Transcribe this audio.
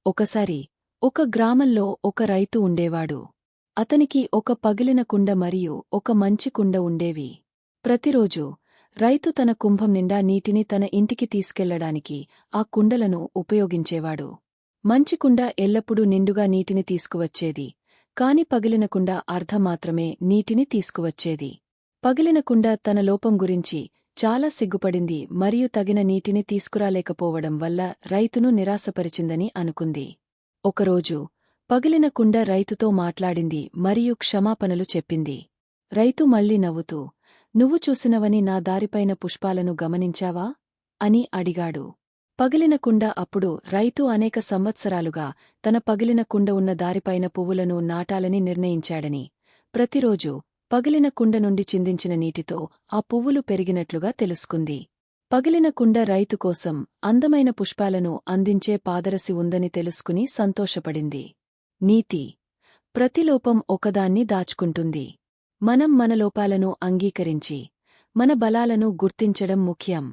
ఒకసారి ఒక గ్రామంలో ఒక రైతు ఉండేవాడు. అతనికి ఒక పగిలిన కుండ మరియు ఒక మంచి కుండ ఉండేవి. ప్రతిరోజూ రైతు తన కుంభం నిండా నీటిని తన ఇంటికి తీసుకెళ్లడానికి ఆ కుండలను ఉపయోగించేవాడు. మంచి కుండ ఎల్లప్పుడూ నిండుగా నీటిని తీసుకువచ్చేది, కాని పగిలిన కుండ అర్ధ మాత్రమే నీటిని తీసుకువచ్చేది. పగిలిన కుండ తన లోపం గురించి చాలా సిగ్గుపడింది మరియు తగిన నీటిని తీసుకురాలేకపోవడం వల్ల రైతును నిరాశపరిచిందని అనుకుంది. ఒకరోజు పగిలిన కుండ రైతుతో మాట్లాడింది మరియు క్షమాపణలు చెప్పింది. రైతు మళ్ళీ నవ్వుతూ, "నువ్వు చూసినవని నా దారిపైన పుష్పాలను గమనించావా?" అని అడిగాడు. పగిలిన కుండ అప్పుడు రైతు అనేక సంవత్సరాలుగా తన పగిలిన కుండ ఉన్న దారిపైన పువ్వులను నాటాలని నిర్ణయించాడని, ప్రతిరోజూ పగిలిన కుండ నుండి చిందించిన నీటితో ఆ పువ్వులు పెరిగినట్లుగా తెలుసుకుంది. పగిలిన కుండ రైతు కోసం అందమైన పుష్పాలను అందించే పాదరసి ఉందని తెలుసుకుని సంతోషపడింది. నీతి: ప్రతి లోపం ఒకదాన్ని దాచుకుంటుంది. మనం మన లోపాలను అంగీకరించి మన బలాలను గుర్తించడం ముఖ్యం.